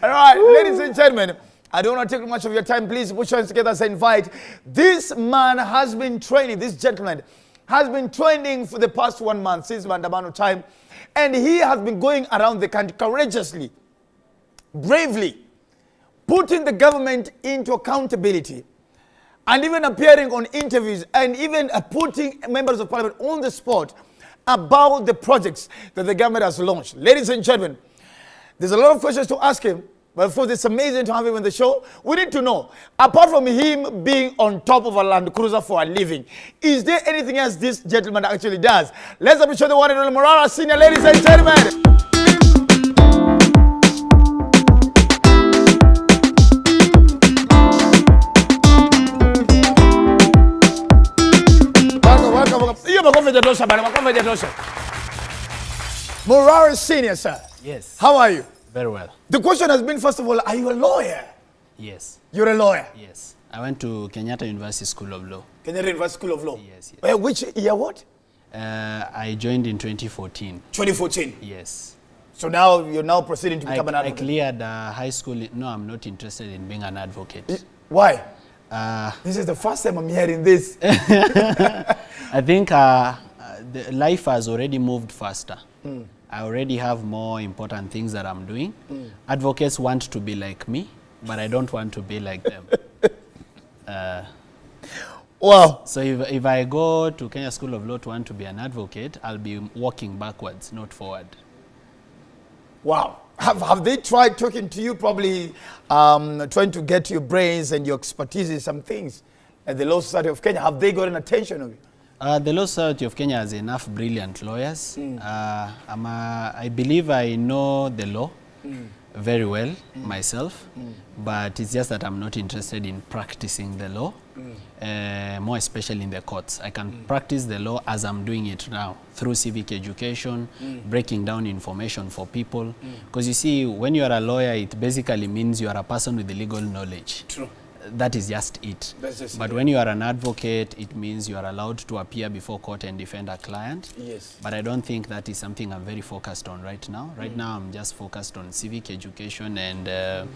All right, ladies and gentlemen, I don't want to take much of your time. Please put your hands together as I invite. This man has been training, this gentleman has been training for the past 1 month, since Mandamano time. And he has been going around the country courageously, bravely, putting the government into accountability, and even appearing on interviews, and even putting members of parliament on the spot about the projects that the government has launched. Ladies and gentlemen, there's a lot of questions to ask him, but of course it's amazing to have him on the show. We need to know, apart from him being on top of a Land Cruiser for a living, is there anything else this gentleman actually does? Let's appreciate the one and only Morara Senior, ladies and gentlemen. Morara Senior, sir. Yes. How are you? Very well. The question has been, first of all, are you a lawyer? Yes. You're a lawyer? Yes. I went to Kenyatta University School of Law. Kenyatta University School of Law? Yes. Yes. Which year, what? I joined in 2014. 2014? Yes. So now you're now proceeding to become an advocate? I cleared high school. No, I'm not interested in being an advocate. Why? This is the first time I'm hearing this. I think the life has already moved faster. I already have more important things that I'm doing. Advocates want to be like me, but I don't want to be like them. Wow. So if I go to Kenya School of Law to want to be an advocate, I'll be walking backwards, not forward. Wow. Have they tried talking to you, probably trying to get your brains and your expertise in some things at the Law Society of Kenya? Have they gotten attention of you? The Law Society of Kenya has enough brilliant lawyers. I believe I know the law very well myself, but it's just that I'm not interested in practicing the law, more especially in the courts. I can practice the law as I'm doing it now, through civic education, breaking down information for people. Because you see, when you are a lawyer, it basically means you are a person with the legal knowledge. True. That is just it. But when you are an advocate, it means you are allowed to appear before court and defend a client. Yes. But I don't think that is something I'm very focused on right now. Right now, I'm just focused on civic education and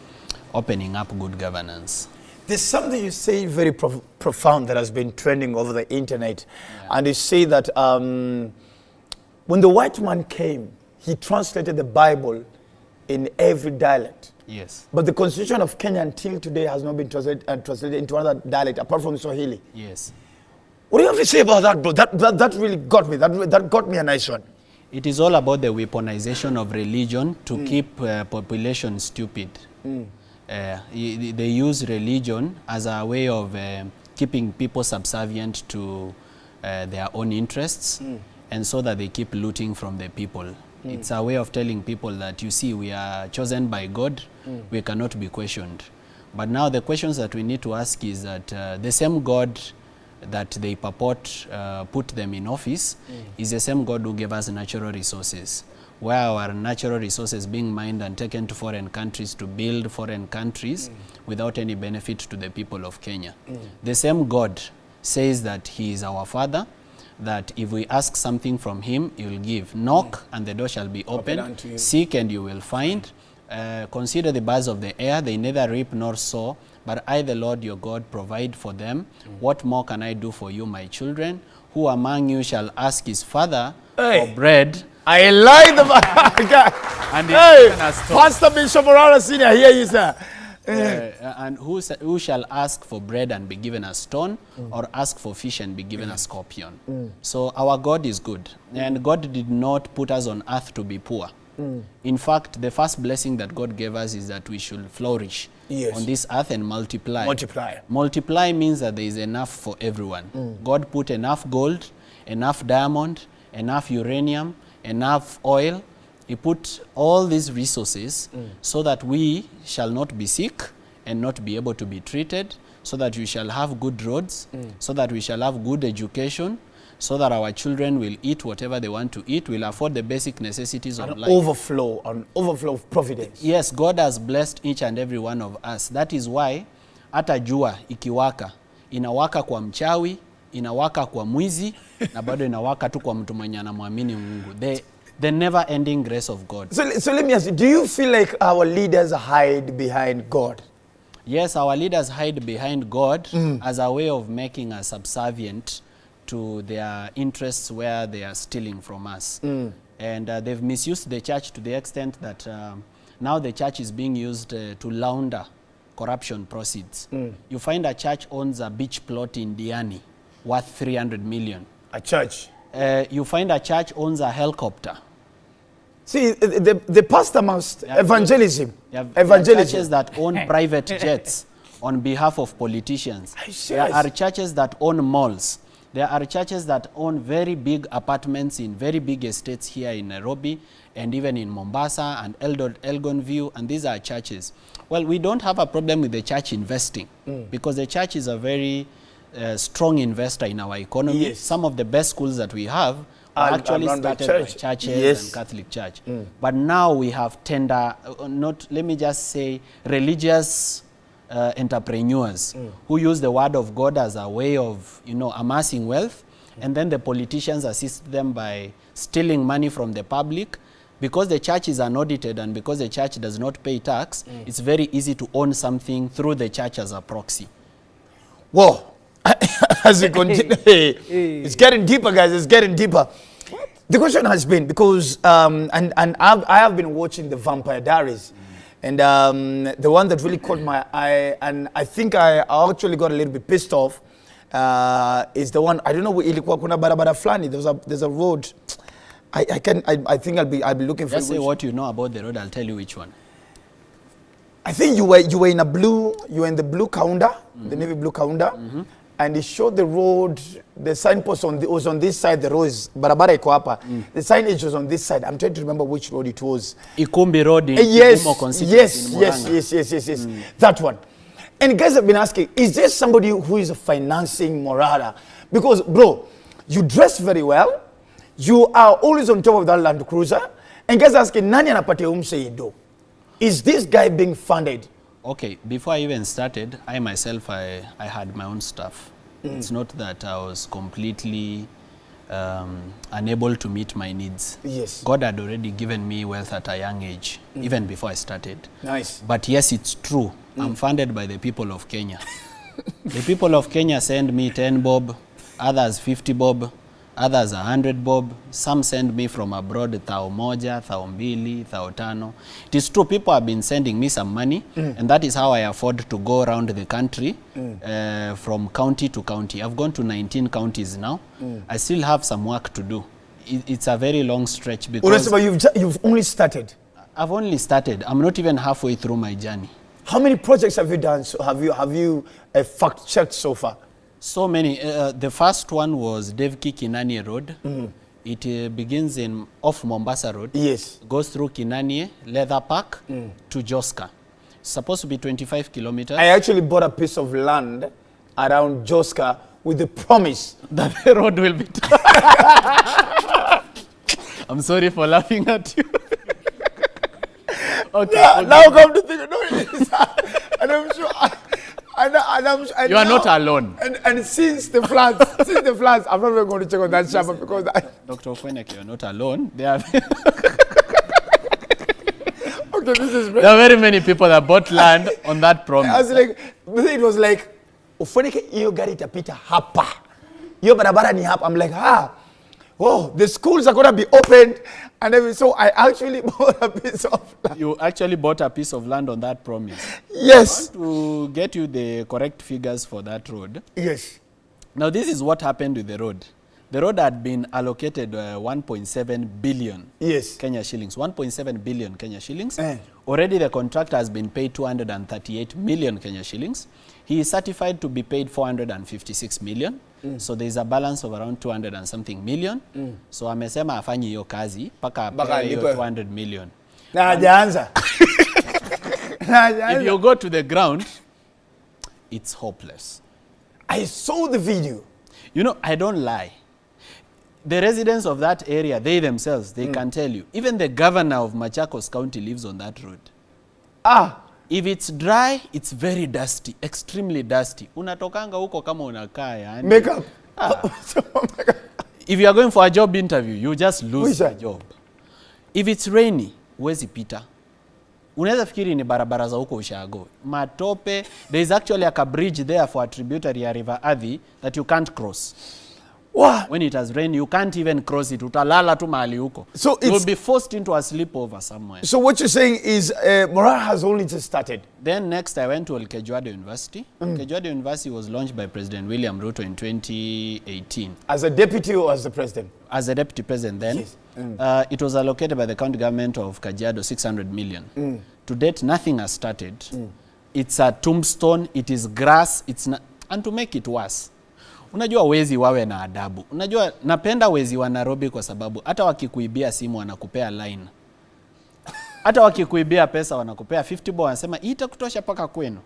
opening up good governance. There's something you say very profound that has been trending over the internet. Yeah. And you say that when the white man came, he translated the Bible in every dialect. Yes. But the Constitution of Kenya until today has not been translated into another dialect apart from Swahili. Yes. What do you have to say about that, bro? That really got me. That got me a nice one. It is all about the weaponization of religion to keep population stupid. They use religion as a way of keeping people subservient to their own interests, and so that they keep looting from the people. It's a way of telling people that, you see, we are chosen by God, we cannot be questioned. But now the questions that we need to ask is that the same God that they purport put them in office is the same God who gave us natural resources. Where our natural resources being mined and taken to foreign countries to build foreign countries without any benefit to the people of Kenya. The same God says that he is our Father, that if we ask something from him, he will give. Knock and the door shall be open. Seek and you will find. Consider the birds of the air. They neither reap nor sow, but I, the Lord your God, provide for them. What more can I do for you, my children? Who among you shall ask his father for bread? I like the and Pastor Bishop Morara Senior, here you sir. And who shall ask for bread and be given a stone, or ask for fish and be given a scorpion? So our God is good, and God did not put us on earth to be poor. In fact, the first blessing that God gave us is that we should flourish on this earth and multiply. Multiply means that there is enough for everyone. God put enough gold, enough diamond, enough uranium, enough oil. He put all these resources so that we shall not be sick and not be able to be treated, so that we shall have good roads, so that we shall have good education, so that our children will eat whatever they want to eat, will afford the basic necessities of life. An overflow of providence. Yes, God has blessed each and every one of us. That is why hata jua ikiwaka, inawaka kwa mchawi, inawaka kwa mwizi, na bado inawaka tu kwa mtu mwenye anamwamini Mungu. The never-ending grace of God. So let me ask you, do you feel like our leaders hide behind God? Yes, our leaders hide behind God as a way of making us subservient to their interests where they are stealing from us. And they've misused the church to the extent that now the church is being used to launder corruption proceeds. You find a church owns a beach plot in Diani worth 300 million. A church? You find a church owns a helicopter. See, the pastor must evangelism. You have churches that own private jets on behalf of politicians. There are churches that own malls. There are churches that own very big apartments in very big estates here in Nairobi and even in Mombasa and Elgon View, and these are churches. Well, we don't have a problem with the church investing because the church is a very strong investor in our economy. Yes. Some of the best schools that we have are actually started by churches and Catholic Church. But now we have let me just say, religious entrepreneurs who use the word of God as a way of, amassing wealth, and then the politicians assist them by stealing money from the public. Because the church is unaudited and because the church does not pay tax, it's very easy to own something through the church as a proxy. Whoa. As we continue, it's getting deeper, guys. It's getting deeper. The question has been, because, and I have been watching the Vampire Diaries, and the one that really caught my eye, and I think I actually got a little bit pissed off, is the one, I don't know, ilikuwa kuna barabara flani, there's a road. I think I'll be looking for. Just say what you know about the road. I'll tell you which one. I think you were in the blue counter, the navy blue counter, and it showed the road. The signpost was on this side. The road is barabara iko hapa. The signage was on this side. I'm trying to remember which road it was. Ikumbi Road in yes, constituency in yes. That one. And guys have been asking, is there somebody who is financing Morara? Because bro, you dress very well. You are always on top of that Land Cruiser. And guys asking, nani anapatia umse do? Is this guy being funded? Okay, before I even started, I myself, I had my own stuff. It's not that I was completely unable to meet my needs. Yes. God had already given me wealth at a young age, even before I started. Nice. But yes, it's true. I'm funded by the people of Kenya. The people of Kenya send me 10 bob, others 50 bob, others 100 bob. Some send me from abroad, 1,000, 2,000, 1,500. It is true, people have been sending me some money, and that is how I afford to go around the country from county to county. I've gone to 19 counties now. I still have some work to do. It's a very long stretch because... you've only started? I've only started. I'm not even halfway through my journey. How many projects have you done? So have you fact-checked so far? So many. The first one was Devki Kinanie Road. It begins off Mombasa Road. Yes. Goes through Kinanie, Leather Park to Joska. It's supposed to be 25 kilometers. I actually bought a piece of land around Joska with the promise that the road will be I'm sorry for laughing at you. Okay. Now come to think of it. And I'm sure... you are not alone. And since the floods, I'm not even going to check on that chapter because Dr. Ofwenek, you're not alone. There are there are very many people that bought land on that promise. I was like, it was like, Ofwenek, iyo gari itapita hapa. Iyo barabara ni hapa. I'm like, the schools are going to be opened. And then, so I actually bought a piece of land. You actually bought a piece of land on that promise? Yes. I want to get you the correct figures for that road. Yes. Now, this is what happened with the road. The road had been allocated 1.7 billion Kenya shillings. 1.7 billion Kenya shillings. Already the contractor has been paid 238 million Kenya shillings. He is certified to be paid 456 million. So there is a balance of around 200 and something million. So amesema afanyi hiyo kazi paka hiyo 200 million. Na hajaanza. If you go to the ground, it's hopeless. I saw the video. You know, I don't lie. The residents of that area, they themselves, they can tell you. Even the governor of Machakos County lives on that road. If it's dry, it's very dusty, extremely dusty. Unatokanga huko kama unakaa yani. Makeup. If you are going for a job interview, you just lose the job. If it's rainy, huwezi pita. Unaweza fikiri ni barabara za huko Ushago. Matope, there is actually a bridge there for a tributary ya River Athi that you can't cross. What? When it has rained, you can't even cross it. Utalala tu mahali huko. So you'll be forced into a sleepover somewhere. So what you're saying is morale has only just started. Then next I went to Olkejuado University. Olkejuado University was launched by President William Ruto in 2018. As a deputy or as the president? As a deputy president then. Yes. It was allocated by the county government of Kajiado 600 million. To date, nothing has started. It's a tombstone, it is grass, and to make it worse. Unajua wezi wawe na adabu. Unajua napenda wezi wa Nairobi kwa sababu hata wakikuibia simu wanakupea line. Hata wakikuibia pesa wanakupea 50 bob, wanasema itakutosha paka kwenu.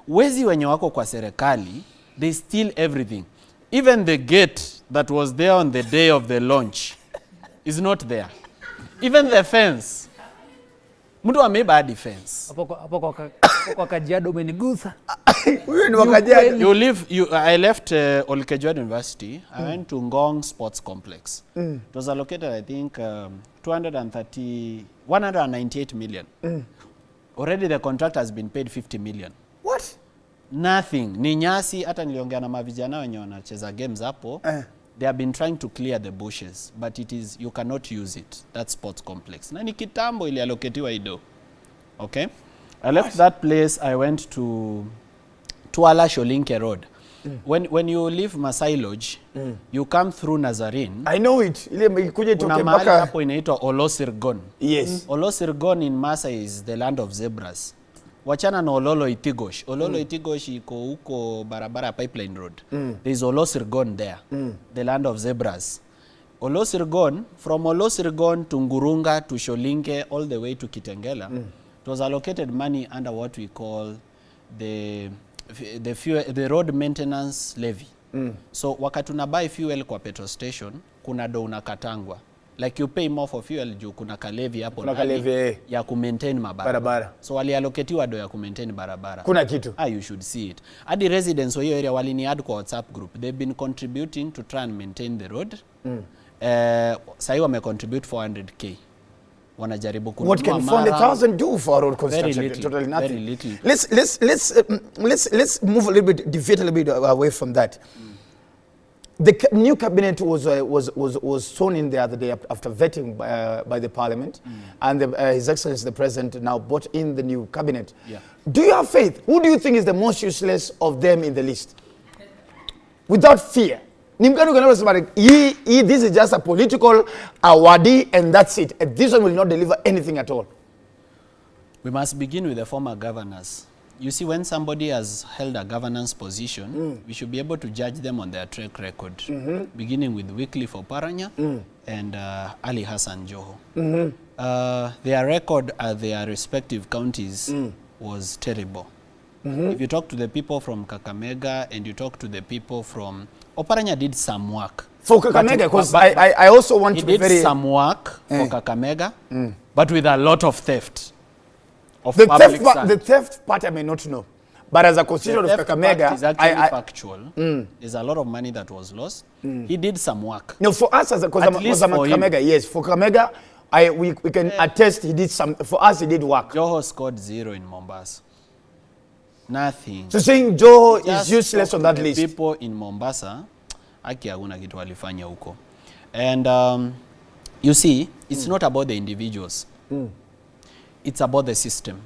Wezi wenye wako kwa serikali, they steal everything. Even the gate that was there on the day of the launch is not there. Even the fence. Mtu ameiba hadi fence. Hapo kwa Kajiado umenigusa. Wewe ni Kajiado. I left Olkejuado University. I went to Ngong Sports Complex. It was allocated, I think, 198 million. Already the contract has been paid 50 million. What? Nothing. Ni nyasi, hata niliongea na mavijana wenye wanacheza games hapo. They have been trying to clear the bushes, but you cannot use it. That sports complex. Na ni kitambo ili allocatiwa ido. Okay? I left that place, I went to Tuala Sholinke Road. When you leave Masai Lodge, you come through Nazarene. I know it. Ile ikuje toke kuna mahali mpaka hapo inaitwa Olosirgon. Yes. Olosirgon in Masai is the land of zebras. Wachana na Ololo Itigosh. Ololo Itigosh iko huko barabara Pipeline Road. There is Olosirgon there. The land of zebras. Olosirgon, from Olosirgon to Ngurunga to Sholinke all the way to Kitengela, it was allocated money under what we call the road maintenance levy. So wakati unabuy fuel kwa petrol station, kuna do unakatangwa. Like you pay more for fuel juu kuna kalevi hapo ya ku-maintain barabara. So waliallocatiwa do ya ku-maintain barabara. Kuna kitu. You should see it. Hadi residents wa hiyo area walini-add kwa WhatsApp group. They've been contributing to try and maintain the road. Sahi wame-contribute 400k. Wanajaribu kununua What can 400,000 do for road construction? Very little. Totally nothing. Very little. Let's move a little bit, deviate a little bit away from that. The new cabinet was sworn in the other day after vetting by the parliament, and His Excellency the President now brought in the new cabinet. Yeah. Do you have faith? Who do you think is the most useless of them in the list? Without fear. This is just a political awardee and that's it. And this one will not deliver anything at all. We must begin with the former governors. You see, when somebody has held a governance position, we should be able to judge them on their track record, beginning with Wycliffe Oparanya and Ali Hassan Joho. Their record at their respective counties was terrible. If you talk to the people from Kakamega and you talk to the people from... Oparanya did some work. For Kakamega, because I also want to be very... He did some work for Kakamega, but with a lot of theft. The theft part I may not know. But as a constituent of Kakamega... is actually factual. There's a lot of money that was lost. He did some work. No, for us, because I'm Kakamega, yes. For Kakamega, we can attest he did some... For us, he did work. Joho scored 0 in Mombasa. Nothing. So saying Joho is useless on that list. People in Mombasa, haki hakuna kitu walifanya huko. And you see, it's not about the individuals. It's about the system.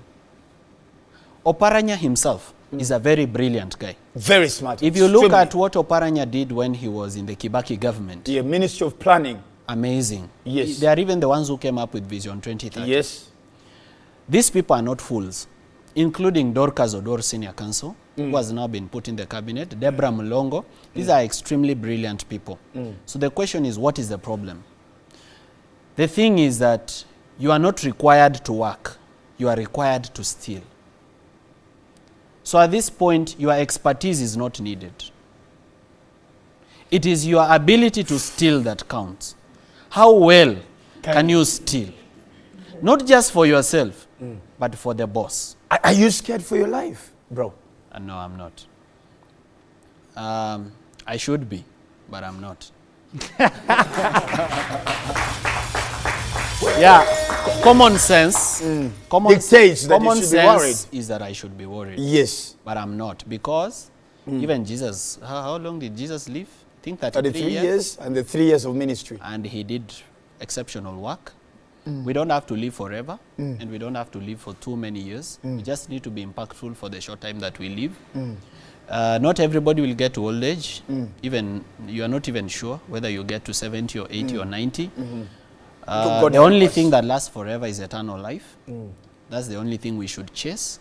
Oparanya himself is a very brilliant guy. Very smart. If you look at what Oparanya did when he was in the Kibaki government. The Ministry of Planning. Amazing. Yes. They are even the ones who came up with Vision 2030. Yes. These people are not fools, including Dorcas Odor Senior Counsel, who has now been put in the cabinet, Deborah Mulongo. These are extremely brilliant people. So the question is, what is the problem? The thing is that you are not required to work. You are required to steal. So at this point, your expertise is not needed. It is your ability to steal that counts. How well can you steal? Not just for yourself, but for the boss. Are you scared for your life, bro? No, I'm not. I should be, but I'm not. Yeah, common sense. Dictates that you common should be worried. sense is that I should be worried. Yes. But I'm not, because even Jesus, how long did Jesus live? I think 33 years and the 3 years of ministry. And he did exceptional work. We don't have to live forever, and we don't have to live for too many years. We just need to be impactful for the short time that we live. Not everybody will get to old age. Even you are not even sure whether you get to 70 or 80 or 90. The only thing that lasts forever is eternal life. That's the only thing we should chase.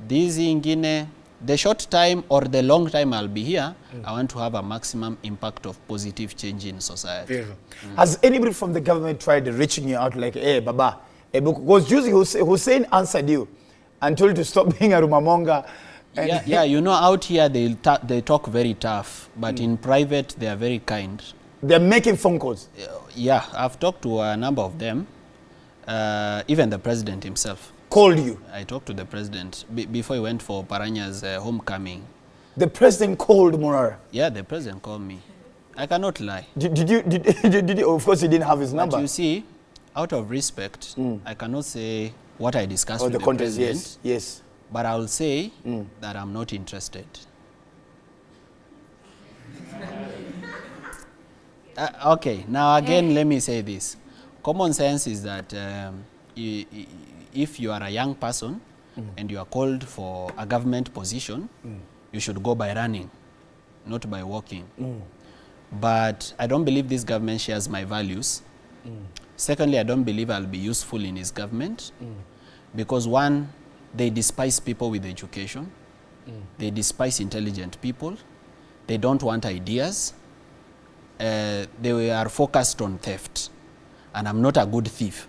This ingine, the short time or the long time I'll be here, I want to have a maximum impact of positive change in society. Has anybody from the government tried reaching you out like, hey, Baba? Because usually Hussein answered you and told you to stop being a rumamonga. Yeah, you know, out here they talk very tough, but in private they are very kind. They're making phone calls. Yeah, I've talked to a number of them, even the president himself. Called you? I talked to the president before he went for Paranya's homecoming. The president called Murara? Yeah, the president called me. I cannot lie. Did you, of course, he didn't have his number. But you see, out of respect, I cannot say what I discussed with the contest, president. yes. But I will say that I'm not interested. Okay, now again, let me say this. Common sense is that if you are a young person and you are called for a government position, you should go by running, not by walking. But I don't believe this government shares my values. Secondly, I don't believe I'll be useful in his government because one, they despise people with education. They despise intelligent people. They don't want ideas. They are focused on theft. And I'm not a good thief.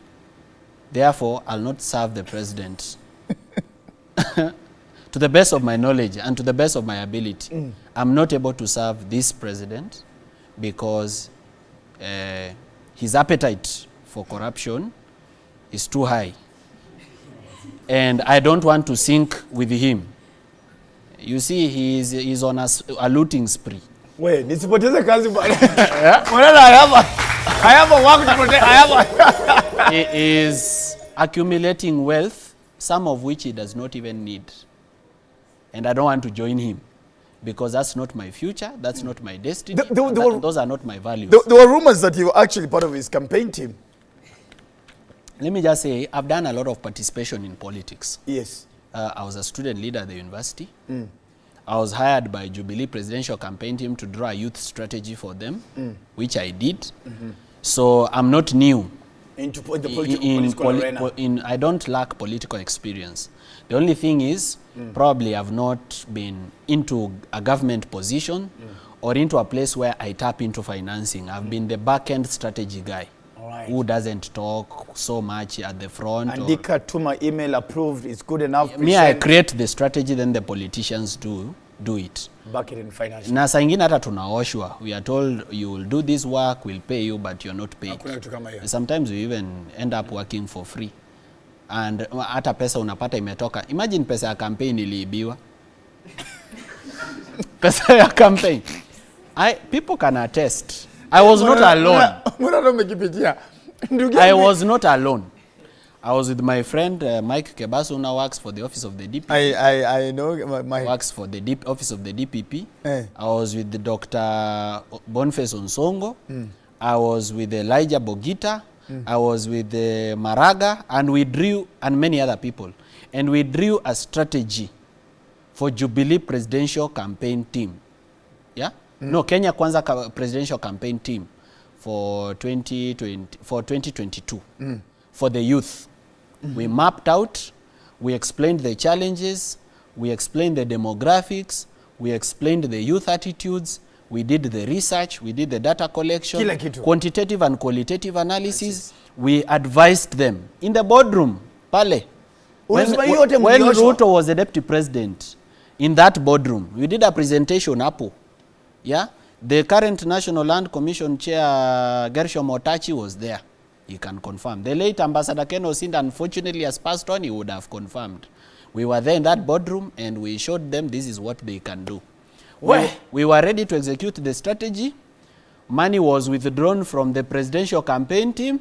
Therefore, I'll not serve the president. To the best of my knowledge and to the best of my ability, I'm not able to serve this president because his appetite for corruption is too high. And I don't want to sink with him. You see, he's on a looting spree. Wait, nisipoteze kazi bwana. I have a work to protect. He is accumulating wealth, some of which he does not even need. And I don't want to join him because that's not my future, that's not my destiny, those are not my values. There were rumors that you were actually part of his campaign team. Let me just say, I've done a lot of participation in politics. Yes. I was a student leader at the university. I was hired by Jubilee Presidential Campaign Team to draw a youth strategy for them, which I did. So I'm not new Into the political arena. I don't lack political experience. The only thing is, probably I've not been into a government position or into a place where I tap into financing. I've been the back-end strategy guy. Who doesn't talk so much at the front. Andika Tuma email approved is good enough. Me, I create the strategy, then the politicians do it. Back it in finance. Na saa ingine hata tunaoshwa. We are told you will do this work, we'll pay you, but you're not paid. Sometimes we even end up working for free. And hata pesa unapata imetoka. Imagine pesa ya campaign iliibiwa. Pesa ya campaign. People can attest. I was not alone. I was not alone. I was with my friend Mike Kebaso, who now works for the office of the DPP. I know. Works for the office of the DPP. I was with the Dr. Boniface Onsongo. I was with Elijah Bogita. I was with Maraga, and many other people. And we drew a strategy for Jubilee Presidential Campaign Team. Yeah? No, Kenya Kwanza Presidential Campaign Team for 2022 for the youth. We mapped out, we explained the challenges, we explained the demographics, we explained the youth attitudes, we did the research, we did the data collection, quantitative and qualitative analysis. We advised them in the boardroom, pale. When Ruto was the deputy president, in that boardroom, we did a presentation hapo. Yeah, the current National Land Commission chair Gershom Otachi was there. He can confirm. The late Ambassador Ken Osinda, unfortunately, has passed on. He would have confirmed. We were there in that boardroom and we showed them this is what they can do. We were ready to execute the strategy. Money was withdrawn from the presidential campaign team.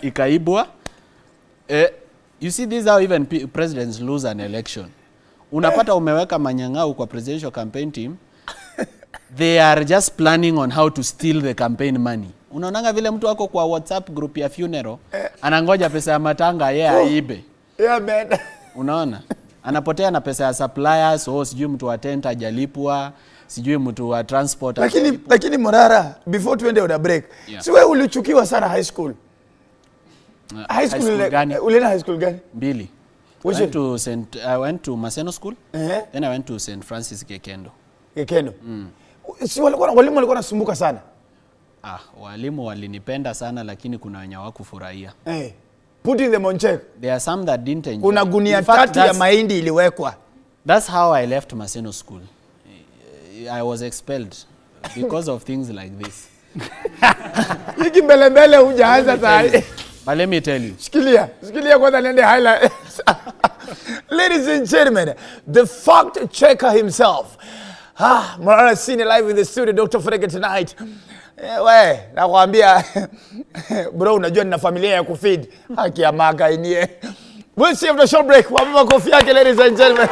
ikaibwa. You see, this is how even presidents lose an election. Unapata umeweka manyang'au kwa presidential campaign team. They are just planning on how to steal the campaign money. Unaonanga vile mtu wako kwa WhatsApp group ya funeral, anangoja pesa ya matanga aibe. Yeah, man. Unaona? Anapotea na pesa ya suppliers, sijui mtu wa tent hajalipwa, sijui mtu wa transport. Lakini Morara, before tuende on a break, si wewe ulichukiwa sana high school? High school gani? Ulienda high school gani? Mbili. I went to Maseno School. Then I went to St. Francis Gekendo. Gekendo. Si walimu walikuwa nasumbuka sana? Walimu walinipenda sana, lakini kuna wenye hawakufurahia. Putting them on check. There are some that didn't enjoy. Kuna gunia 3 ya mahindi iliwekwa. That's how I left Maseno School. I was expelled because of things like this. Hiki mbele hujaanza tayari. But let me tell you. Shikilia kwanza nende highlights. Ladies and gentlemen, the fact checker himself. Morara Senior live in the studio, Dr. Frege tonight. Nakwambia bro, unajua nina familia ya kufeed. Haki ya maka inie. We'll see after the short break. Wababa kofi yake, ladies and gentlemen.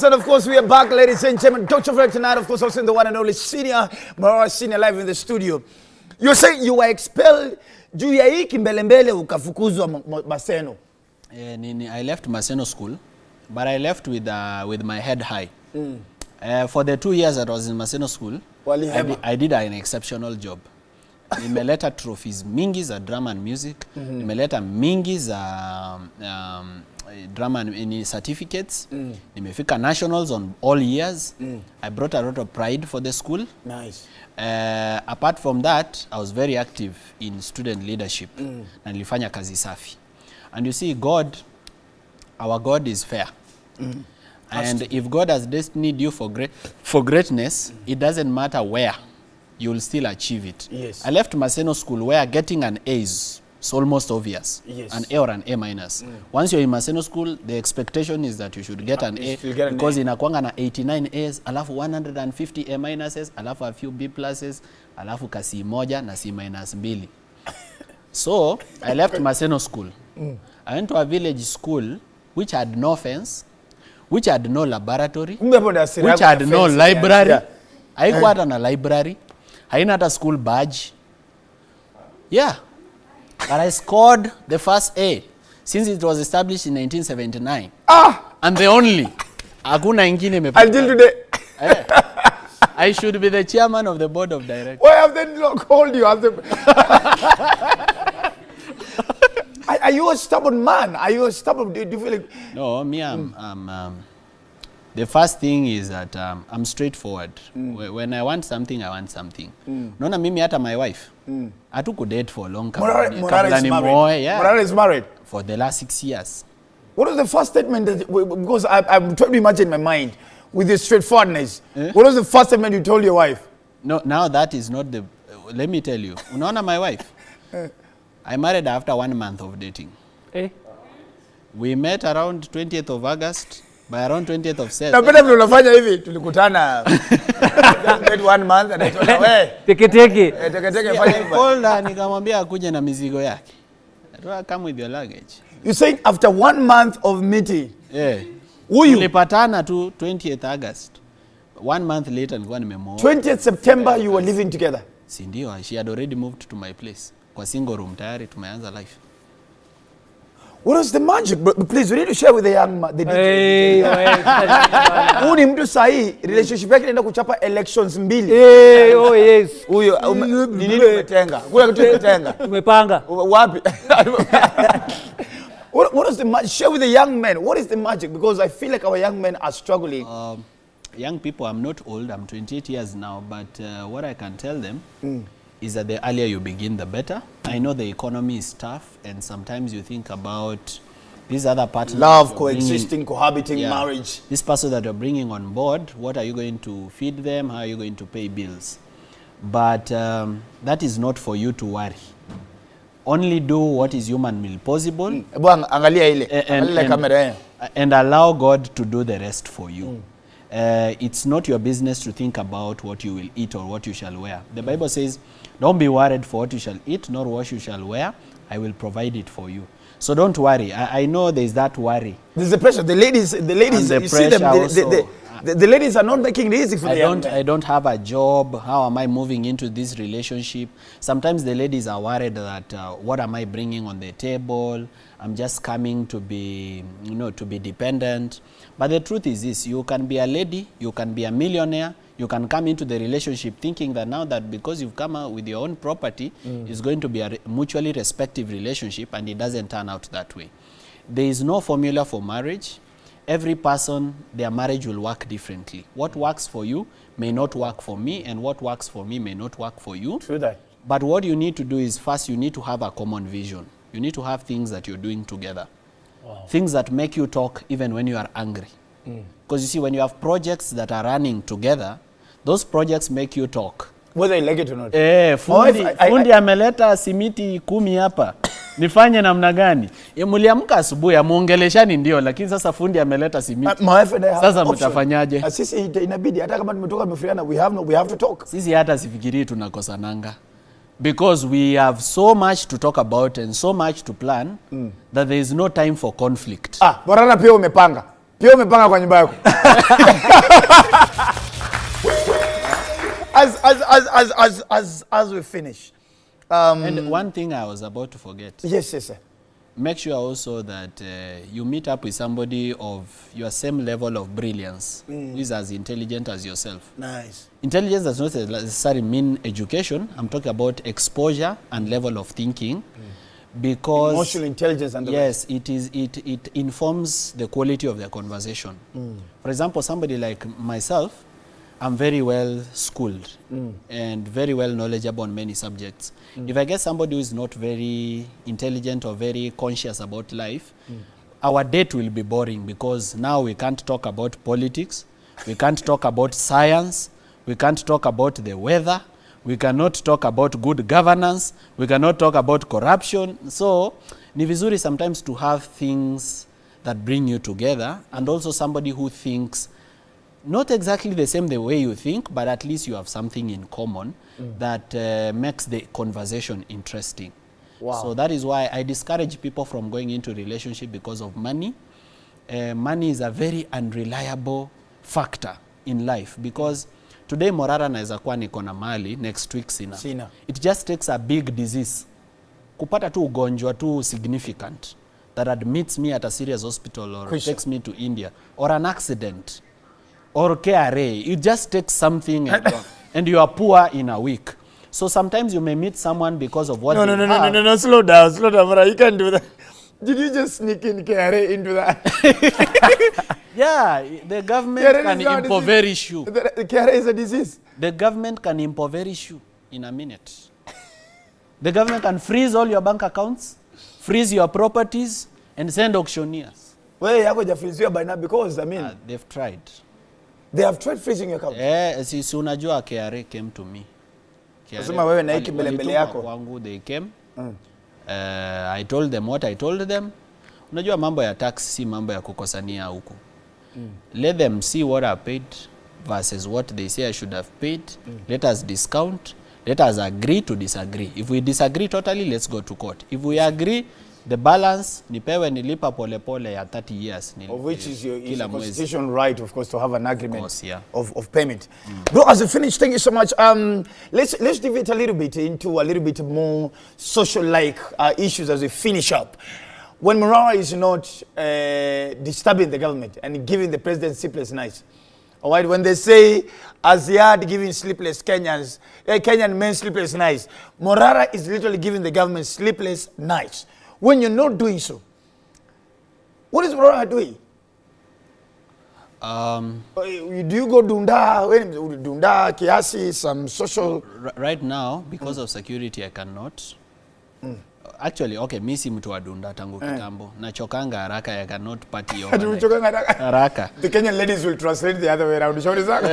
And of course, we are back, ladies and gentlemen. Dr. Frege tonight, of course, also in the one and only senior, Morara Senior live in the studio. You're saying you were expelled juu ya hii kimbelembele ukafukuzwa Maseno. I left Maseno School, but I left with my head high. For the 2 years that I was in Maseno School, I did an exceptional job. Nimeleta trophies mingi za drama and music. Nimeleta mingi za drama and certificates. Nimefika nationals on all years. I brought a lot of pride for the school. Nice. Apart from that, I was very active in student leadership. Na nilifanya kazi safi. And you see, our God is fair. And if God has destined you for greatness, it doesn't matter where, you will still achieve it. Yes. I left Maseno School where getting an A is almost obvious. Yes. An A or an A minus. Once you're in Maseno School, the expectation is that you should get an A, because inakuanga na 89 A's, alafu 150 A minuses, alafu a few B pluses, alafu ka C moja na C minus 2. So, I left Maseno School. I went to a village school which had no fence, which had no laboratory, which had no library. Haikuwa hata na library. Haina hata school badge. Yeah. But I scored the first A since it was established in 1979. And the only. Hakuna ingine imepata. Until today. I should be the chairman of the board of directors. Why have they not called you? Are you a stubborn man? Are you a stubborn? Do you feel like... No, me, the first thing is that I'm straightforward. When I want something, I want something. Nona mimi hata my wife. Hatuku date for a long time. Morara is married. Yeah. Morara is married. For the last 6 years. What was the first statement that, because I'm trying to imagine in my mind with this straightforwardness. What was the first statement you told your wife? No, now that is not the, let me tell you. Unaona my wife? I married her after 1 month of dating. We met around 20th of August. By around 20th of September. Napenda vile unafanya hivi, tulikutana. Just 1 month and I told her, Teke fanya hivi. Called nikamwambia akuje na mizigo yake. Come with your luggage. You saying after 1 month of meeting? Yeah. Huyu tulipatana tu 20th August. 1 month later nilikuwa nimemoa. 20th September you were living together. Si ndio, she had already moved to my place. Kwa single room tayari tumeanza life. What was the magic? Please, we need to share with the young man. Huyu ni mtu sahi, relationship yake inaenda kuchapa elections 2. Oh yes. Huyo ni nini umetenga? Kuna kitu umetenga. Umepanga. Wapi? What is the magic? Share with the young men. What is the magic? Because I feel like our young men are struggling. Young people, I'm not old. I'm 28 years now. But what I can tell them is that the earlier you begin, the better. I know the economy is tough, and sometimes you think about these other partners. Love, coexisting, cohabiting, marriage. This person that you're bringing on board, what are you going to feed them? How are you going to pay bills? But that is not for you to worry. Only do what is humanly possible and allow God to do the rest for you. It's not your business to think about what you will eat or what you shall wear. The Bible says, don't be worried for what you shall eat, nor what you shall wear. I will provide it for you. So don't worry. I know there's that worry. There's the pressure. The ladies, you see them, the ladies are not making it easy for the young men. I don't have a job. How am I moving into this relationship? Sometimes the ladies are worried that what am I bringing on the table? I'm just coming to be, to be dependent. But the truth is this: you can be a lady, you can be a millionaire, you can come into the relationship thinking that now that because you've come out with your own property, it's going to be a mutually respective relationship, and it doesn't turn out that way. There is no formula for marriage. Every person, their marriage will work differently. What works for you may not work for me, and what works for me may not work for you. True that. But what you need to do is, first, you need to have a common vision. You need to have things that you're doing together. Wow. Things that make you talk even when you are angry. Because you see, when you have projects that are running together, those projects make you talk. Whether you like it or not. Fundi ameleta simiti 10 hapa. Nifanye namna gani? Mliamka asubuhi amuongeleshani ndio, lakini sasa fundi ameleta simiti. Sasa mtafanyaje? Sisi inabidi hata kama tumetoka mfriana, we have to talk. Sisi hata sifikiri tunakosananga. Because we have so much to talk about and so much to plan that there is no time for conflict. Borana pia umepanga. Pia umepanga kwa nyumba yako. As we finish. And one thing I was about to forget. Yes, sir. Make sure also that you meet up with somebody of your same level of brilliance, who is as intelligent as yourself. Nice. Intelligence does not necessarily mean education. I'm talking about exposure and level of thinking. Because emotional intelligence and yes, it informs the quality of the conversation. For example, somebody like myself, I'm very well schooled and very well knowledgeable on many subjects. If I get somebody who is not very intelligent or very conscious about life, our date will be boring, because now we can't talk about politics, we can't talk about science, we can't talk about the weather, we cannot talk about good governance, we cannot talk about corruption. So, ni vizuri sometimes to have things that bring you together, and also somebody who thinks not exactly the same the way you think, but at least you have something in common that makes the conversation interesting. Wow. So that is why I discourage people from going into a relationship because of money. Money is a very unreliable factor in life, because today Morara naeza kuwa niko na mali, next week sina. It just takes a big disease, kupata tu ugonjwa tu significant, that admits me at a serious hospital or takes me to India, or an accident, or KRA. It just takes something and you are poor in a week. So sometimes you may meet someone because of what No, slow down, Mara. You can't do that. Did you just sneak in KRA into that? Yeah, the government can impoverish you. The KRA is a disease. The government can impoverish you in a minute. The government can freeze all your bank accounts, freeze your properties, and send auctioneers. Well, you have to freeze by now, because, I mean... they've tried. They have tried freezing your account? Si unajua KRA came to me. Nasema wewe na hiki mbele yako. They came. I told them what I told them. Unajua mambo ya tax si mambo ya kukosania huku. Let them see what I paid versus what they say I should have paid. Let us discount. Let us agree to disagree. If we disagree totally, let's go to court. If we agree, the balance nipewe nilipa pole pole ya 30 years. Of which is your constitutional right, of course, to have an agreement of, course, yeah. of payment. Bro, as we finish, thank you so much. Let's deviate a little bit into a little bit more social-like issues as we finish up. When Morara is not disturbing the government and giving the president sleepless nights, all right, when they say Aziad giving sleepless Kenyans, Kenyan men sleepless nights, Morara is literally giving the government sleepless nights. When you're not doing so, what is Morara doing? Do you go Dunda? Dunda, kiasi, some social... Right now, because of security, I cannot. Actually, okay, mi si mtu wa Dunda tangu kitambo. Nachokanga haraka, I cannot party overnight. Haraka. The Kenyan ladies will translate the other way around. Shauri zako.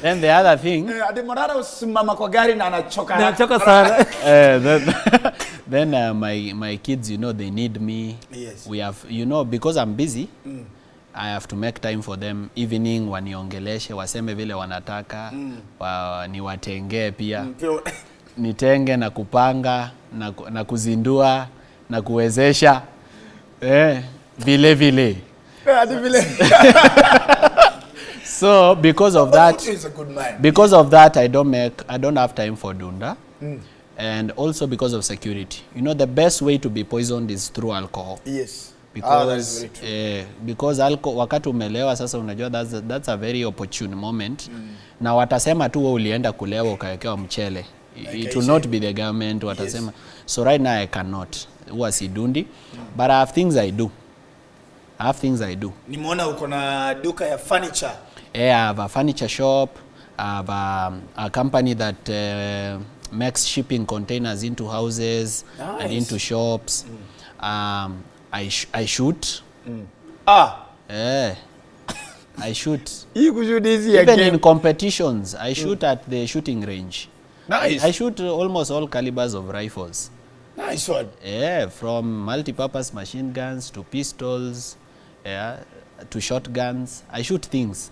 Then the other thing. Adimorara usimama kwa gari na anachoka. Nachoka sana. Then my kids, you know, they need me. Yes. We have, you know, because I'm busy, I have to make time for them. Evening waniongeleshe, waseme vile wanataka, niwatengee pia. Nitenge na kupanga na kuzindua na kuwezesha. Vile vile. So because of that, I don't have time for Dunda. And also because of security. You know, the best way to be poisoned is through alcohol. Yes. Because because alcohol, wakati umelewa sasa unajua that's a very opportune moment. Na watasema tu wewe ulienda kulewa ukawekewa mchele. It will not be the government watasema. Yes. So right now I cannot. Huwa sidundi. But I have things I do. Nimeona uko na duka ya furniture. I have a furniture shop. I have a company that makes shipping containers into houses. Nice. And into shops. I shoot. I shoot. Even in competitions, I shoot at the shooting range. Nice. I shoot almost all calibers of rifles. Nice one. Yeah, from multi-purpose machine guns to pistols, to shotguns. I shoot things.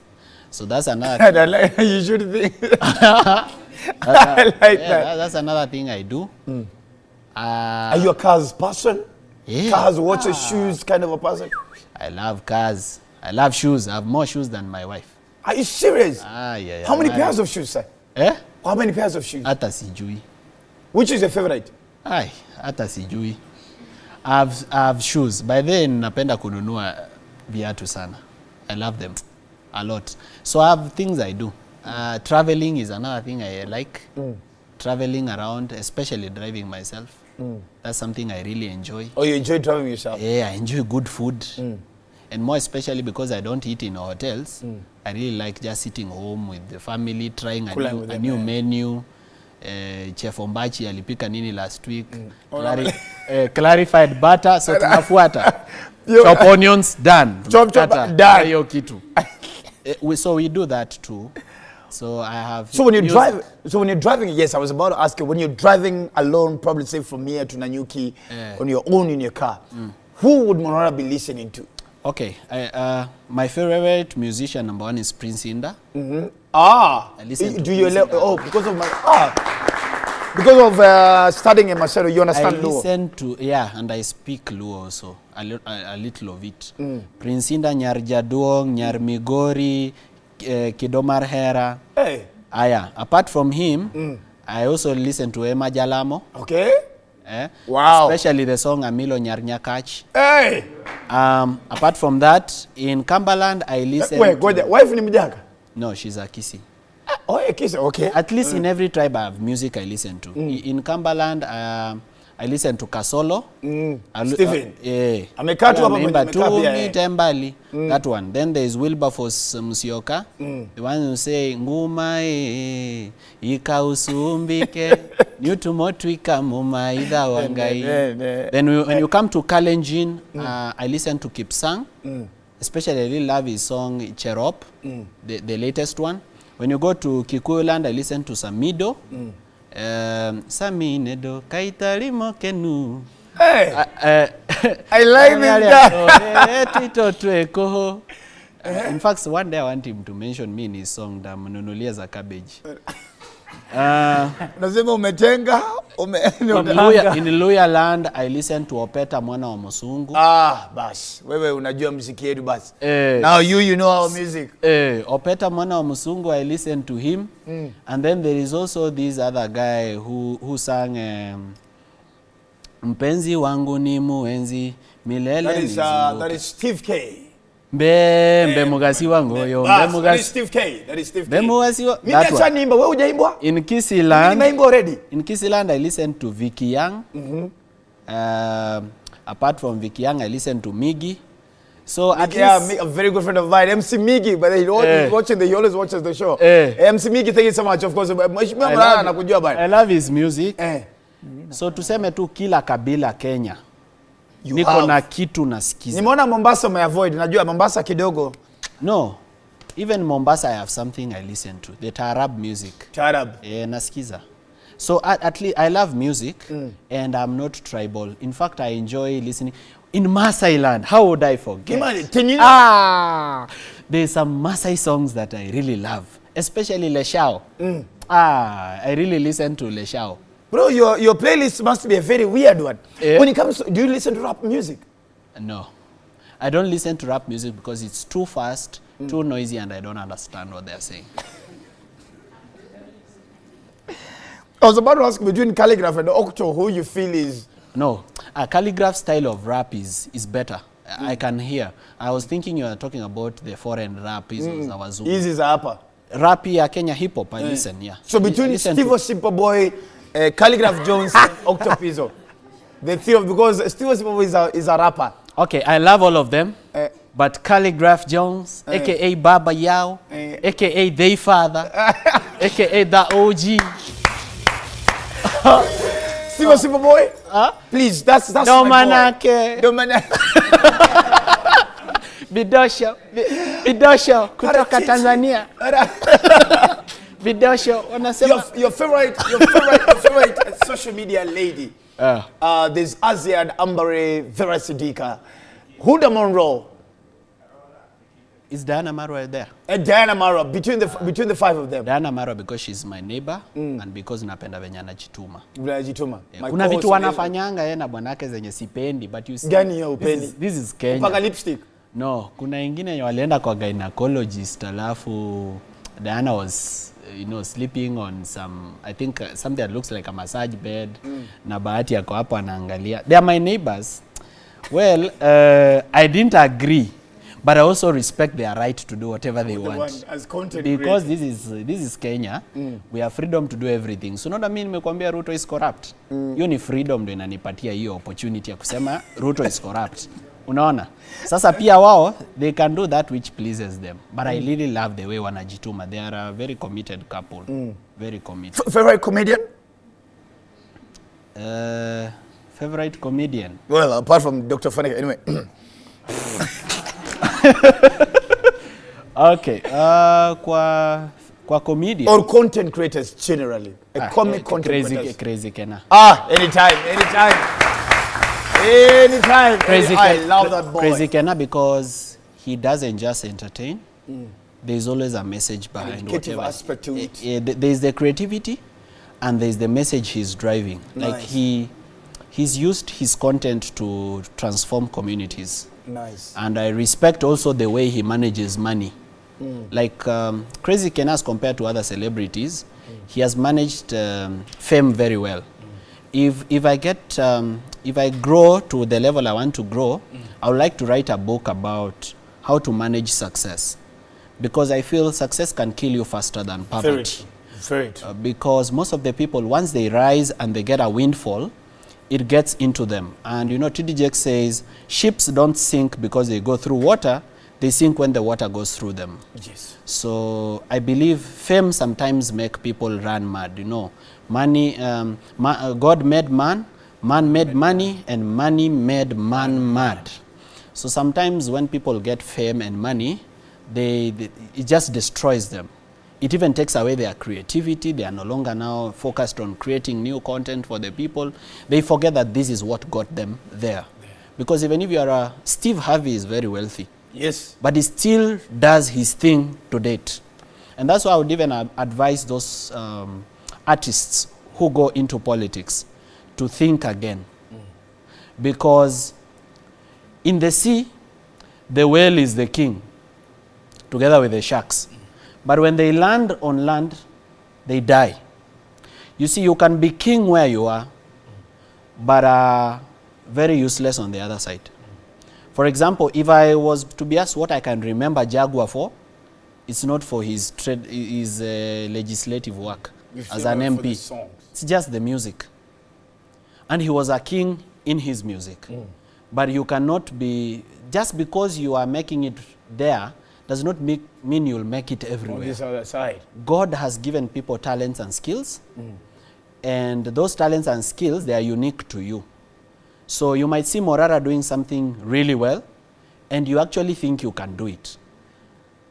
So that's another. You shoot things. I like that. That's another thing I do. Are you a cars person? Yeah. Cars, watches, shoes, kind of a person? I love cars. I love shoes. I have more shoes than my wife. Are you serious? Yeah. How many pairs of shoes, sir? How many pairs of shoes? Hata sijui. Which is your favorite? Hata sijui. I have shoes. By then napenda kununua viatu sana. I love them a lot. So I have things I do. Traveling is another thing I like. Traveling around, especially driving myself. That's something I really enjoy. Oh, you enjoy driving yourself? Yeah, I enjoy good food. And more especially because I don't eat in hotels. I really like just sitting home with the family, trying a new menu. Chef Ombachi alipika nini last week. Clarified butter, so tunafuata. Chop onions, done. Chop, done. Hiyo kitu. So we do that too. So I have. So when you're driving, yes, I was about to ask you, when you're driving alone, probably say from here to Nanyuki, on your own in your car, who would Monora be listening to? Okay, my favorite musician number one is Prince Inda. I listen to because of my studying in Masero, you understand Luo? I listen to, and I speak Luo also, a little of it. Prince Inda, Nyar Jaduong, Nyar Migori, Kidomar Hera. Hey. Apart from him, I also listen to Emma Jalamo. Okay. Wow. Especially the song Amilo Nyar Nyakach. Hey. Apart from that, in Cumberland, I listen to... Wife ni Mjaka? No, she's a Kisi. Oh, a Kisi, okay. At least in every tribe I have music I listen to. In Cumberland, I listen to Kasolo. Stephen. Amekatu hapa tembali. That one. Then there is Wilberforce Musioka. The one who say nguma ika usumbike nyutumotwika muma idha wangai. Then when you come to Kalenjin, I listen to Kipsang. Especially I really love his song Cherop, the latest one. When you go to Kikuyu land, I listen to Samido. Saminedo kaitarimo kenu. Hey, I like this guy. In fact, one day I want him to mention me in his song Damununulia za cabbage. Nasema umetenga in Luya land I listen to Opeta Mwana wa Musungu. Bas wewe unajua muziki yetu basi. Now you know our music. Opeta Mwana wa Musungu, I listen to him. And then there is also this other guy who sang Mpenzi wangu ni muenzi milele. That is Steve K. Mbe mugasi wangu yo That is Steve K. Mbe mugasi wa mimi acha nimba wewe hujaimbwa in Kisiland. Nimeimba already. In Kisiland I listen to Vicky Young. Apart from Vicky Young, I listen to Miggy. So at Yeah, least... a very good friend of mine, MC Miggy, but he always he always watches the show. MC Miggy, thank you so much, of course. I love his music. So tuseme tu kila kabila Kenya. Niko na kitu nasikiza. Nimeona Mombasa umeavoid, najua Mombasa kidogo. No. Even Mombasa, I have something I listen to. The Taarab music. Taarab. Nasikiza. So at least I love music and I'm not tribal. In fact, I enjoy listening. In Maasai land, how would I forget? There's some Maasai songs that I really love. Especially Leshao. I really listen to Leshao. Bro, your playlist must be a very weird one. When it comes to, do you listen to rap music? No. I don't listen to rap music because it's too fast, too noisy, and I don't understand what they're saying. I was about to ask between Calligraph and Octo, who you feel is... No, a Calligraph style of rap is better. I can hear. I was thinking you were talking about the foreign rap. Easy is upper. Rap ya Kenya hip hop, I listen, yeah. So between Steve Superboy, Calligraph Jones, and Octo Pizzo, the three of, because Steve Superboy is a rapper. Okay, I love all of them. But Calligraph Jones, a.k.a. Baba Yao, a.k.a. They Father, a.k.a. The OG. Superboy? Please, that's Domanake. Bidosho, kutoka Tanzania. Bidosho, wanasema... Your favorite social media lady. There's Azia and Ambare, Vera Sidika. Huda Monroe. Is Diana Marwa there? Diana Marwa, between the five of them. Diana Marwa because she's my neighbor and because napenda venye anajituma. Kuna vitu wanafanyanga na bwanake zenye sipendi, but you see. Gani ya upendi? This is Kenya. Paka lipstick? No, kuna ingine walienda kwa gynecologist alafu Diana was sleeping on some, I think something that looks like a massage bed. Na bahati yako hapo anaangalia. They are my neighbors. Well, I didn't agree. But I also respect their right to do whatever they want. As content because this is Kenya. We have freedom to do everything. So not mimi nimekuambia Ruto is corrupt. Hiyo ni freedom ndio inanipatia hiyo opportunity ya kusema Ruto is corrupt. Unaona? Sasa pia wao they can do that which pleases them. But I really love the way wanajituma. They are a very committed couple. Very committed. Favorite comedian? Favorite comedian? Well, apart from Dr. Funny, anyway. Okay, kwa comedian or content creators generally, comic content creators. Crazy Kena. Anytime. I love that boy. Crazy Kena because he doesn't just entertain. There's always a message behind whatever aspect to it. There's the creativity and there's the message he's driving. Nice. Like he's used his content to transform communities. Nice. And I respect also the way he manages money. Like Crazy Ken, as compared to other celebrities, he has managed fame very well. If I grow to the level I want to grow, I would like to write a book about how to manage success, because I feel success can kill you faster than poverty. Very true. Because most of the people, once they rise and they get a windfall, it gets into them. And TDJX says, ships don't sink because they go through water, they sink when the water goes through them. Yes. So I believe fame sometimes make people run mad. Money, God made man, man made money, and money made man mad. So sometimes when people get fame and money, it just destroys them. It even takes away their creativity. They are no longer now focused on creating new content for the people. They forget that this is what got them there. Because even if you are Steve Harvey is very wealthy. Yes. But he still does his thing to date. And that's why I would even advise those artists who go into politics to think again. Because in the sea, the whale is the king, together with the sharks. But when they land on land, they die. You see, you can be king where you are, but very useless on the other side. For example, if I was to be asked what I can remember Jaguar for, it's not for his legislative work as an MP. It's just the music. And he was a king in his music. But you cannot be, just because you are making it there, does not mean you'll make it everywhere. On this other side. God has given people talents and skills, and those talents and skills, they are unique to you. So you might see Morara doing something really well, and you actually think you can do it.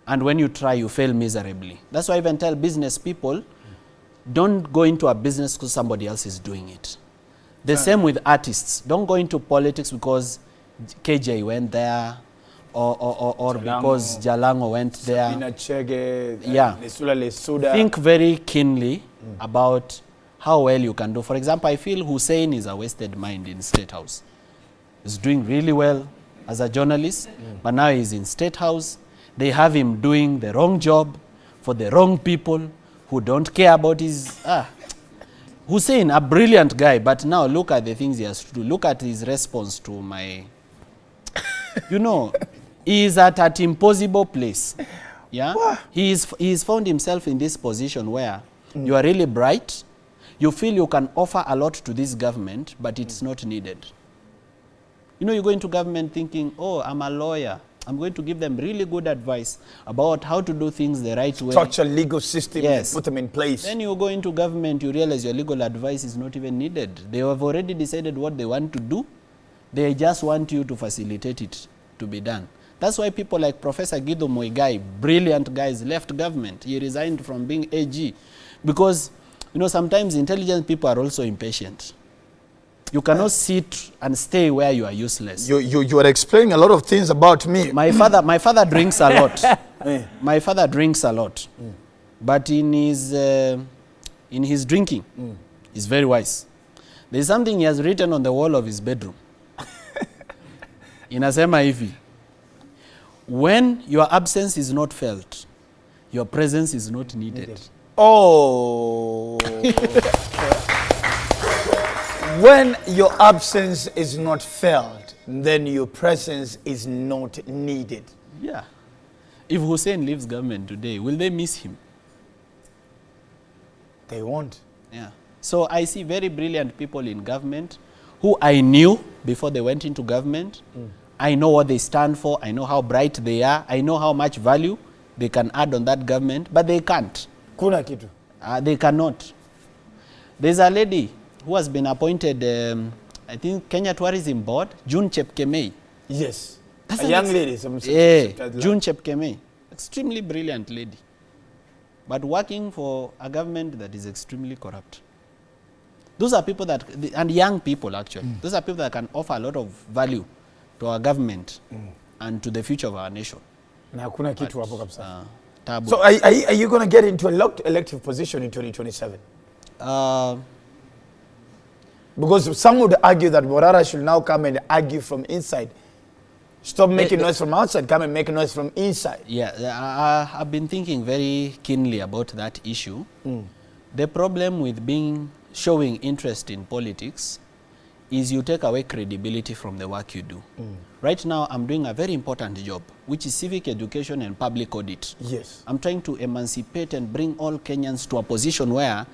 And when you try, you fail miserably. That's why I even tell business people, don't go into a business because somebody else is doing it. The same with artists. Don't go into politics because KJ went there, or because Jalango went there. Chege, Yeah. Lesuda. Think very keenly about how well you can do. For example, I feel Hussein is a wasted mind in State House. He's doing really well as a journalist, but now he's in State House. They have him doing the wrong job for the wrong people who don't care about his... Hussein, a brilliant guy, but now look at the things he has to do. Look at his response to my... You know, he is at an impossible place. Yeah? He's found himself in this position where you are really bright, you feel you can offer a lot to this government, but it's not needed. You know, you go into government thinking, oh, I'm a lawyer. I'm going to give them really good advice about how to do things the right way. Structure legal system, yes. Put them in place. Then you go into government, you realize your legal advice is not even needed. They have already decided what they want to do. They just want you to facilitate it to be done. That's why people like Professor Guido Muigai, brilliant guys, left government. He resigned from being AG. Because, you know, sometimes intelligent people are also impatient. You cannot sit and stay where you are useless. You are explaining a lot of things about me. My father drinks a lot. My father drinks a lot. But in his drinking, he's very wise. There's something he has written on the wall of his bedroom. Inasema hivi, when your absence is not felt, your presence is not needed. Oh. When your absence is not felt, then your presence is not needed. Yeah. If Hussein leaves government today, will they miss him? They won't. Yeah. So I see very brilliant people in government who I knew before they went into government. I know what they stand for. I know how bright they are. I know how much value they can add on that government, but they can't. Kuna kitu. They cannot. There's a lady who has been appointed, I think, Kenya Tourism Board, June Chepkemei. Yes. That's a young lady. June Chepkemei. Extremely brilliant lady. But working for a government that is extremely corrupt. Those are people that, and young people actually, those are people that can offer a lot of value to our government and to the future of our nation. Na hakuna kitu hapo kabisa. Tabu. So are you going to get into a locked elective position in 2027? Because some would argue that Morara should now come and argue from inside. Stop making noise from outside, come and make noise from inside. Yeah, I've been thinking very keenly about that issue. The problem with showing interest in politics is you take away credibility from the work you do. Right now, I'm doing a very important job, which is civic education and public audit. Yes. I'm trying to emancipate and bring all Kenyans to a position where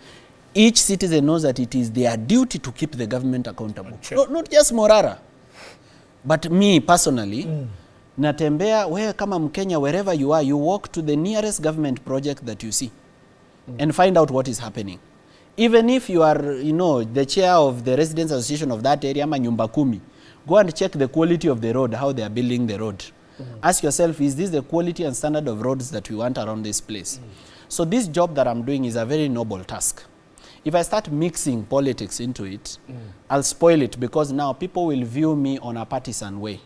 each citizen knows that it is their duty to keep the government accountable. Not just Morara, but me personally. Natembea, where kama Mkenya, wherever you are, you walk to the nearest government project that you see and find out what is happening. Even if you are, you know, the chair of the residents association of that area, ama nyumba kumi, go and check the quality of the road, how they are building the road. Ask yourself, is this the quality and standard of roads that we want around this place? So this job that I'm doing is a very noble task. If I start mixing politics into it, I'll spoil it, because now people will view me on a partisan way.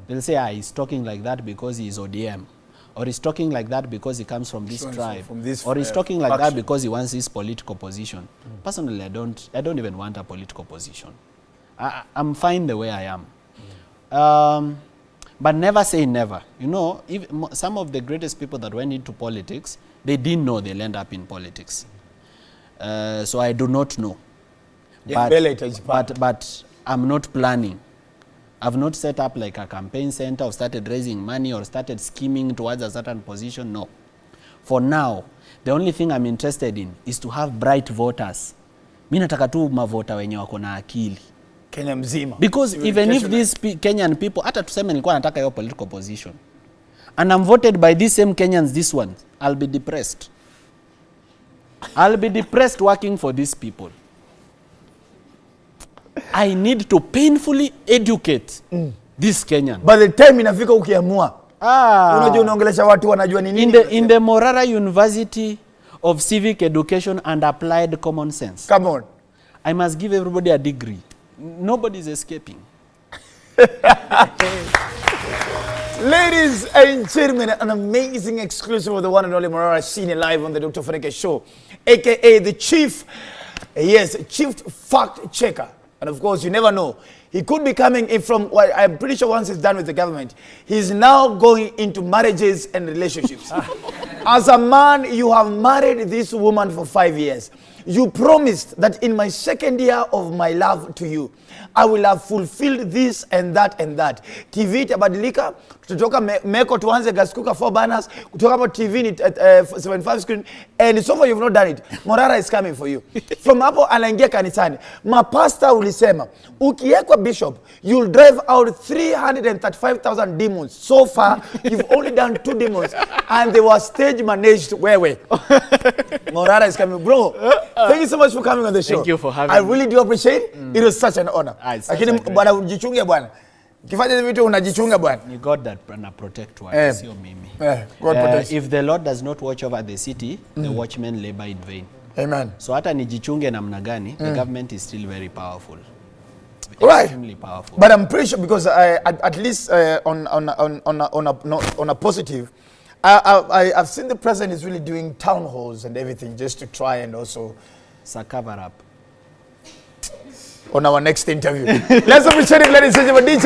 They'll say, he's talking like that because he's ODM. Or he's talking like that because he comes from this tribe. Or he's talking like that because he wants his political position. Personally, I don't even want a political position. I'm fine the way I am. But never say never. You know, some of the greatest people that went into politics, they didn't know they'll end up in politics. So I do not know. But I'm not planning. I've not set up like a campaign center or started raising money or started scheming towards a certain position. No. For now, the only thing I'm interested in is to have bright voters. Mimi nataka tu mavota wenye wako na akili. Kenya mzima. Because even if these Kenyan people, hata tuseme nilikuwa nataka hiyo political position, and I'm voted by these same Kenyans, this one, I'll be depressed. I'll be depressed working for these people. I need to painfully educate this Kenyan. By the time inafika ukiamua, unajua unaongelesha watu wanajua ni nini. In the Morara University of Civic Education and Applied Common Sense. Come on. I must give everybody a degree. Nobody is escaping. Ladies and gentlemen, an amazing exclusive of the one and only Morara seen live on the Dr. Funike show, aka the chief, yes, chief fact checker. And of course, you never know. He could be coming in from, well, I'm pretty sure once he's done with the government, he's now going into marriages and relationships. As a man, you have married this woman for 5 years. You promised that in my second year of my love to you, I will have fulfilled this and that and that. TV itabadilika, tutatoka meko tuanze gas cooker 4 burners, kutoka hapo TV ni 75 screen, and so far you've not done it. Morara is coming for you. From hapo anaingia kanisani. Mapasta ulisema, ukiekwa bishop, you'll drive out 335,000 demons. So far, you've only done 2 demons, and they were stage managed wewe. Morara is coming. Bro, thank you so much for coming on the show. Thank you for having me. I me. really do appreciate it. It was such an honor. Lakini bwana ujichunge bwana. Ukifanya hivi vitu unajichunga bwana. Ni God that protect watu, sio mimi. God protects. If the Lord does not watch over the city, the watchmen labor in vain. Amen. So hata nijichunge namna gani, the government is still very powerful. Right. Extremely powerful. But I'm pretty sure because at least on a positive, I've seen the president is really doing town halls and everything just to try and also cover up. On our next interview. Let's appreciate it, ladies and gentlemen.